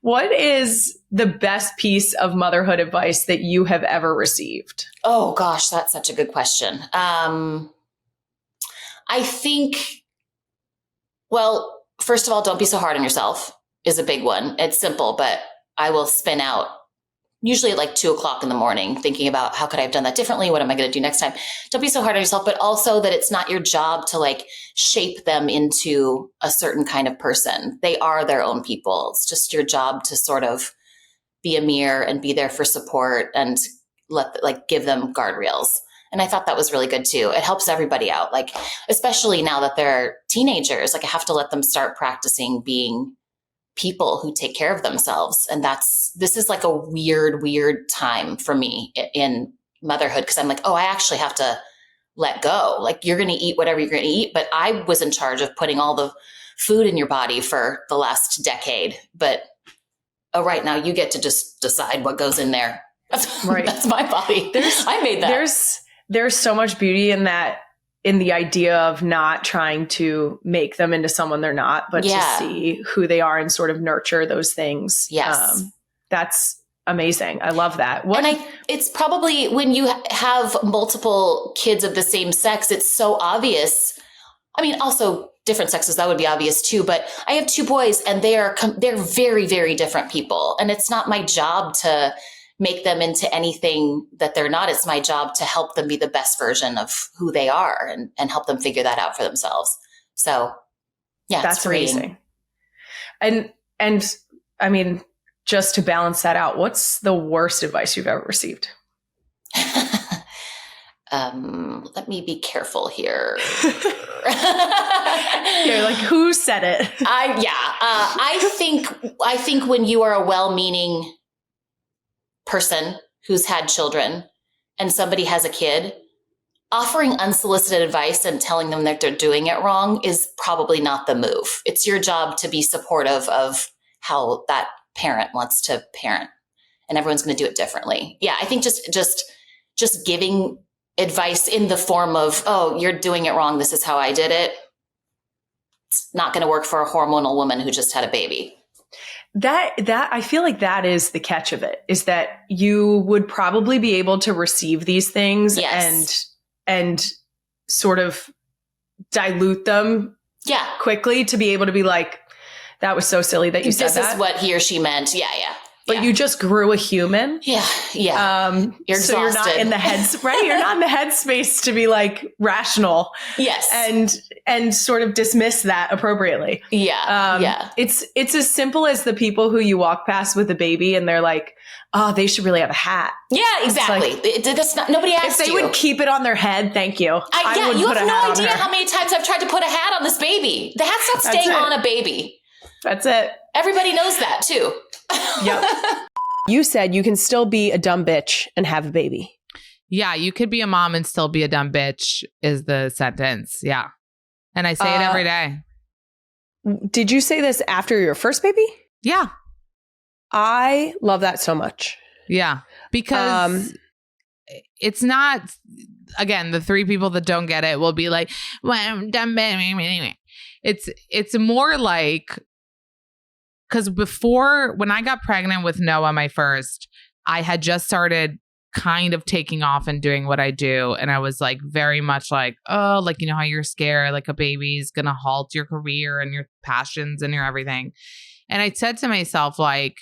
What is the best piece of motherhood advice that you have ever received? Oh gosh, that's such a good question. I think, well, first of all, don't be so hard on yourself is a big one. It's simple, but I will spin out usually at like 2:00 in the morning thinking about how could I have done that differently? What am I going to do next time? Don't be so hard on yourself, but also that it's not your job to like shape them into a certain kind of person. They are their own people. It's just your job to sort of be a mirror and be there for support and give them guardrails. And I thought that was really good too. It helps everybody out. Like, especially now that they're teenagers, like I have to let them start practicing being people who take care of themselves. And this is like a weird time for me in motherhood. Cause I'm like, oh, I actually have to let go. Like you're going to eat whatever you're going to eat. But I was in charge of putting all the food in your body for the last decade. But right now you get to just decide what goes in there. Right. That's my body. I made that. There's so much beauty in that, in the idea of not trying to make them into someone they're not, but to see who they are and sort of nurture those things. Yes. That's amazing. I love that. It's probably when you have multiple kids of the same sex, it's so obvious. I mean, also different sexes, that would be obvious too, but I have 2 boys and they're very, very different people. And it's not my job to make them into anything that they're not. It's my job to help them be the best version of who they are and help them figure that out for themselves. So yeah, that's amazing. And I mean, just to balance that out, what's the worst advice you've ever received? Let me be careful here. You're like, who said it? I think when you are a well-meaning person who's had children and somebody has a kid, offering unsolicited advice and telling them that they're doing it wrong is probably not the move. It's your job to be supportive of how that parent wants to parent, and everyone's going to do it differently. Yeah, I think just giving advice in the form of, oh, you're doing it wrong, this is how I did it. It's not going to work for a hormonal woman who just had a baby. That I feel like that is the catch of it, is that you would probably be able to receive these things and sort of dilute them quickly to be able to be like, that was so silly that you said that. This is what he or she meant. Yeah. But you just grew a human. Yeah. You're exhausted. So you're not in the right? You're not in the headspace to be like rational. Yes. And sort of dismiss that appropriately. Yeah. It's as simple as the people who you walk past with a baby and they're like, oh, they should really have a hat. Yeah, exactly. Like, nobody asked you. If they would keep it on their head, thank you. You have no idea how many times I've tried to put a hat on this baby. The hat's not staying on a baby. That's it. Everybody knows that too. Yep. You said you can still be a dumb bitch and have a baby. Yeah, you could be a mom and still be a dumb bitch is the sentence. Yeah. And I say it every day. Did you say this after your first baby? Yeah. I love that so much. Yeah. Because it's not, again, the 3 people that don't get it will be like, well, I'm dumb bitch. It's more like, because before, when I got pregnant with Noah, my first, I had just started kind of taking off and doing what I do. And I was like, very much like, oh, like, you know how you're scared, like a baby's going to halt your career and your passions and your everything. And I said to myself, like,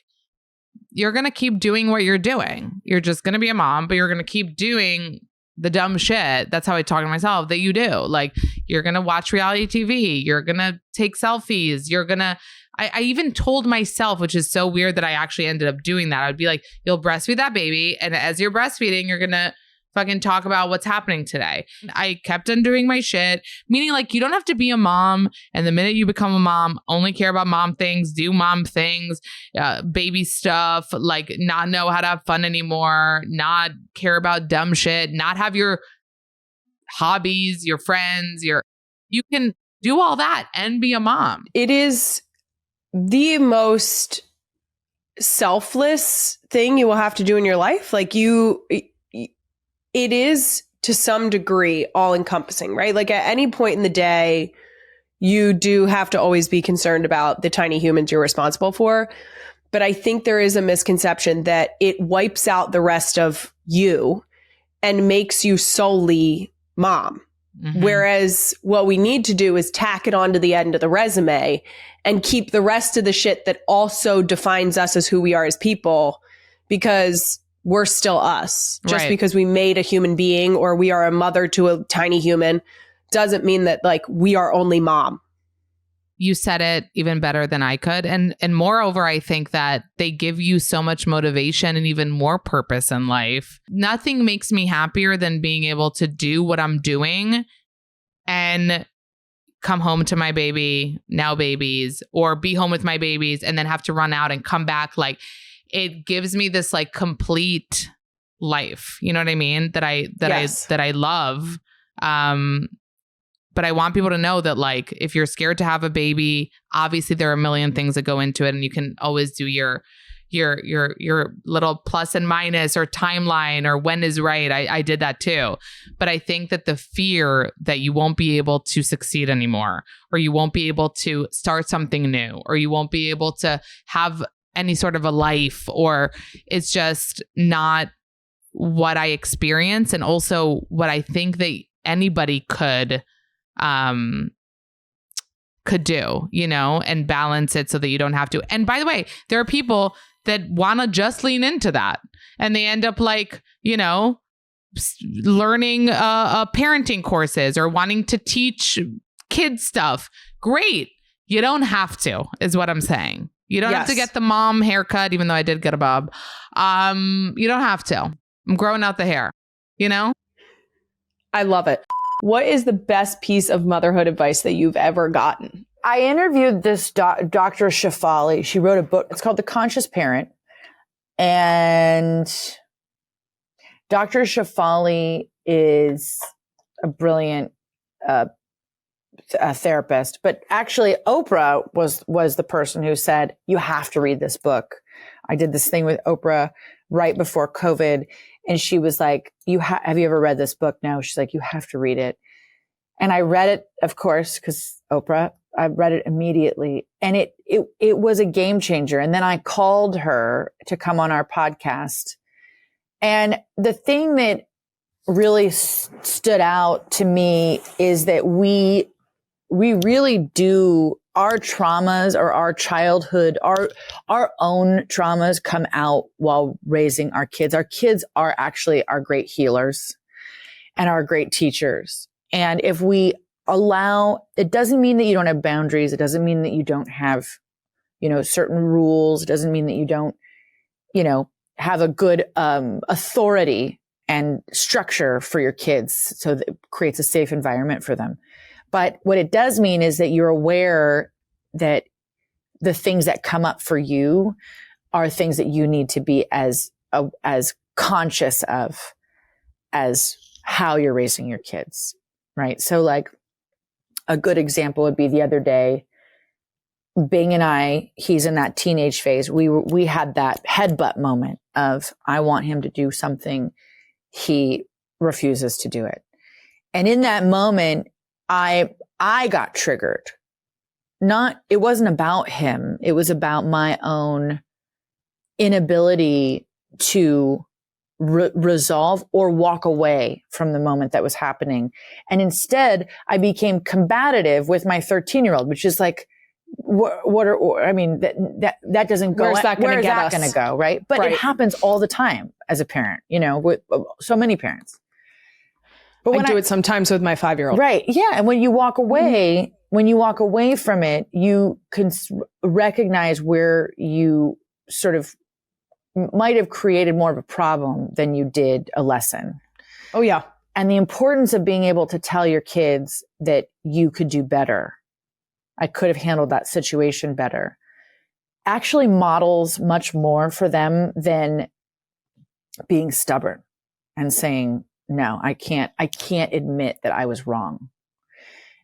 you're going to keep doing what you're doing. You're just going to be a mom, but you're going to keep doing the dumb shit. That's how I talk to myself that you do. Like, you're going to watch reality TV. You're going to take selfies. You're going to, I even told myself, which is so weird that I actually ended up doing that. I'd be like, you'll breastfeed that baby. And as you're breastfeeding, you're going to fucking talk about what's happening today. I kept on doing my shit, meaning like, you don't have to be a mom. And the minute you become a mom, only care about mom things, do mom things, baby stuff, like not know how to have fun anymore, not care about dumb shit, not have your hobbies, your friends, you can do all that and be a mom. It is the most selfless thing you will have to do in your life. Like it is to some degree all encompassing, right? Like at any point in the day, you do have to always be concerned about the tiny humans you're responsible for. But I think there is a misconception that it wipes out the rest of you and makes you solely mom. Mm-hmm. Whereas what we need to do is tack it onto the end of the resume and keep the rest of the shit that also defines us as who we are as people, because we're still us. Just because we made a human being or we are a mother to a tiny human doesn't mean that like we are only mom. You said it even better than I could. And moreover, I think that they give you so much motivation and even more purpose in life. Nothing makes me happier than being able to do what I'm doing and come home to my baby, now babies, or be home with my babies and then have to run out and come back. Like, it gives me this like complete life. You know what I mean? That I love. But I want people to know that, like, if you're scared to have a baby, obviously there are a million things that go into it, and you can always do your little plus and minus or timeline or when is right. I did that too. But I think that the fear that you won't be able to succeed anymore, or you won't be able to start something new, or you won't be able to have any sort of a life, or it's just not what I experience, and also what I think that anybody could do, you know, and balance it so that you don't have to. And by the way, there are people that want to just lean into that, and they end up like, you know, learning parenting courses or wanting to teach kids stuff. Great. You don't have to, is what I'm saying. You don't have to get the mom haircut, even though I did get a bob. You don't have to. I'm growing out the hair, you know? I love it. What is the best piece of motherhood advice that you've ever gotten? I interviewed this Dr. Shefali. She wrote a book. It's called The Conscious Parent. And Dr. Shefali is a brilliant therapist. But actually, Oprah was the person who said, you have to read this book. I did this thing with Oprah right before COVID. And she was like, have you ever read this book? No. She's like, you have to read it. And I read it, of course, because Oprah, I read it immediately. And it was a game changer. And then I called her to come on our podcast. And the thing that really stood out to me is that we really do, our traumas or our childhood, our own traumas come out while raising our kids. Our kids are actually our great healers and our great teachers. And if we allow, it doesn't mean that you don't have boundaries. It doesn't mean that you don't have, you know, certain rules. It doesn't mean that you don't, you know, have a good authority and structure for your kids, so that it creates a safe environment for them. But what it does mean is that you're aware that the things that come up for you are things that you need to be as conscious of as how you're raising your kids, right? So like a good example would be the other day, Bing and I, he's in that teenage phase. We had that headbutt moment of, I want him to do something. He refuses to do it. And in that moment, I got triggered. It wasn't about him. It was about my own inability to resolve or walk away from the moment that was happening. And instead, I became combative with my 13-year-old, which is like, that doesn't go. Where's that going to get us? Going to go, right? But It happens all the time as a parent, you know, with so many parents. But when I do it sometimes with my 5-year-old. Right. Yeah. And when you walk away, from it, you can recognize where you sort of might have created more of a problem than you did a lesson. Oh, yeah. And the importance of being able to tell your kids that you could do better. I could have handled that situation better. Actually models much more for them than being stubborn and saying, no, I can't admit that I was wrong.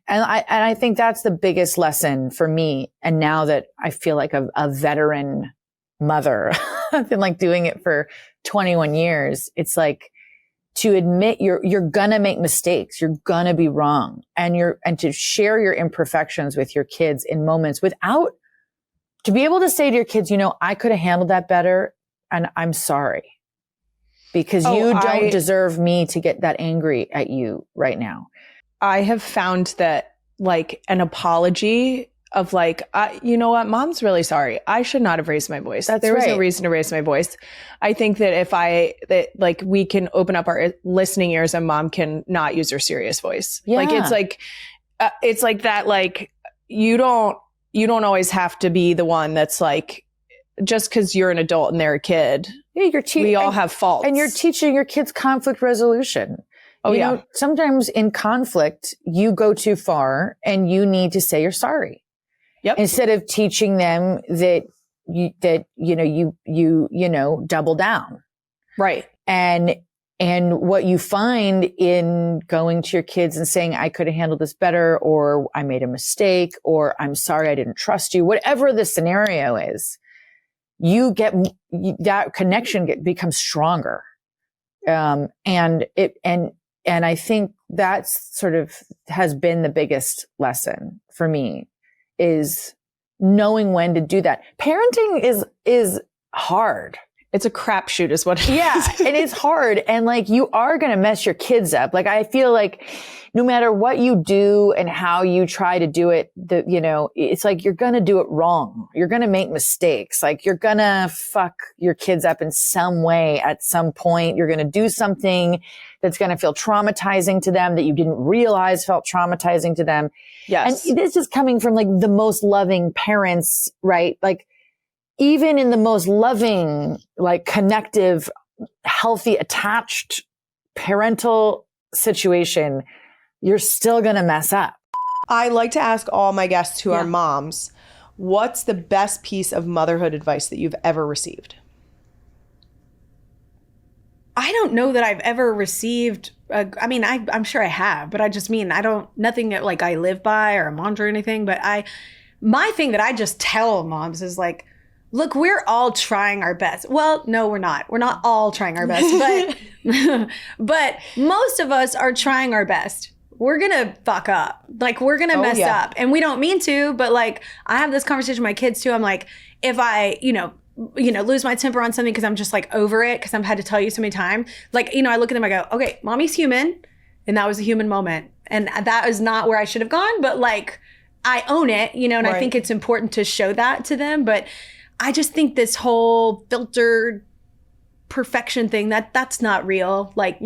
And I think that's the biggest lesson for me. And now that I feel like a veteran mother, I've been like doing it for 21 years. It's like to admit you're gonna make mistakes. You're gonna be wrong. And to share your imperfections with your kids in moments without to be able to say to your kids, I could have handled that better and I'm sorry because you don't deserve me to get that angry at you right now. I have found that like an apology of like, you know what, mom's really sorry. I should not have raised my voice. There was no reason to raise my voice. I think that like we can open up our listening ears and mom can not use her serious voice. Yeah. Like, it's like that, like you don't always have to be the one that's like, just because you're an adult and they're a kid. Yeah, we all have faults. And you're teaching your kids conflict resolution. You know, sometimes in conflict, you go too far and you need to say you're sorry. Yep. Instead of teaching them that you double down. Right. And what you find in going to your kids and saying, I could have handled this better, or I made a mistake, or I'm sorry, I didn't trust you, whatever the scenario is, you get that connection becomes stronger. And I think that's sort of has been the biggest lesson for me, is knowing when to do that. Parenting is hard. It's a crapshoot is what it is. Yeah. And it's hard. And like, you are going to mess your kids up. Like, I feel like no matter what you do and how you try to do it, it's like, you're going to do it wrong. You're going to make mistakes. Like, you're going to fuck your kids up in some way at some point. You're going to do something that's going to feel traumatizing to them that you didn't realize felt traumatizing to them. Yes. And this is coming from like the most loving parents, right? Like, even in the most loving, like connective, healthy, attached parental situation, you're still going to mess up. I like to ask all my guests who are moms, what's the best piece of motherhood advice that you've ever received? I don't know that I've ever received, I'm sure I have, but I just mean, nothing that like I live by or a mantra or anything, but my thing that I just tell moms is like, look, we're all trying our best. Well, no, we're not. We're not all trying our best, but most of us are trying our best. We're going to fuck up. Like, we're going to mess up, and we don't mean to, but like, I have this conversation with my kids too. I'm like, if I, lose my temper on something because I'm just like over it because I've had to tell you so many times, like, I look at them, I go, okay, mommy's human. And that was a human moment. And that is not where I should have gone, but like, I own it, and right. I think it's important to show that to them. But I just think this whole filtered perfection thing, that's not real, like,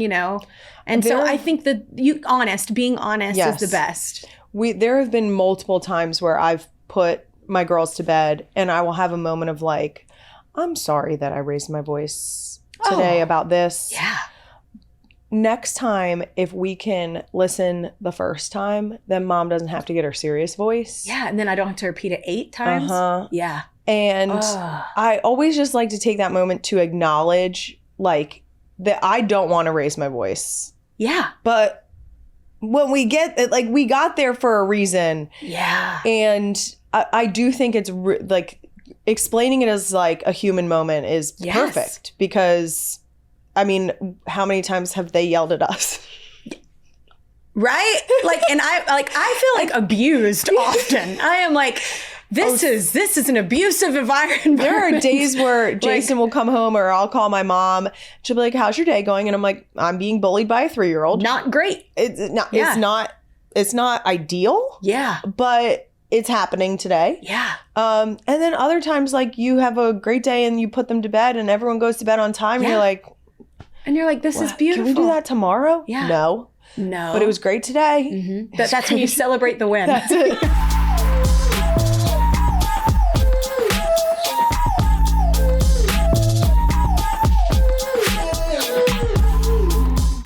and so I think that being honest is the best. There have been multiple times where I've put my girls to bed and I will have a moment of like, I'm sorry that I raised my voice today about this. Yeah. Next time, if we can listen the first time, then mom doesn't have to get her serious voice. Yeah. And then I don't have to repeat it 8 times. Uh-huh. Yeah. And I always just like to take that moment to acknowledge like that I don't want to raise my voice. Yeah. But when we get it, like we got there for a reason. Yeah. And I do think it's like explaining it as like a human moment is perfect, because I mean, how many times have they yelled at us? Right? Like, and I feel like abused often. I am like, this is an abusive environment. There are days where Jason will come home, or I'll call my mom. She'll be like, how's your day going? And I'm like, I'm being bullied by a 3-year-old. Not great. It's not ideal. Yeah. But it's happening today. Yeah. And then other times, like, you have a great day and you put them to bed and everyone goes to bed on time. And you're like, this is beautiful. Can we do that tomorrow? Yeah. No. But it was great today. Mm-hmm. That's when you celebrate the win. That's it.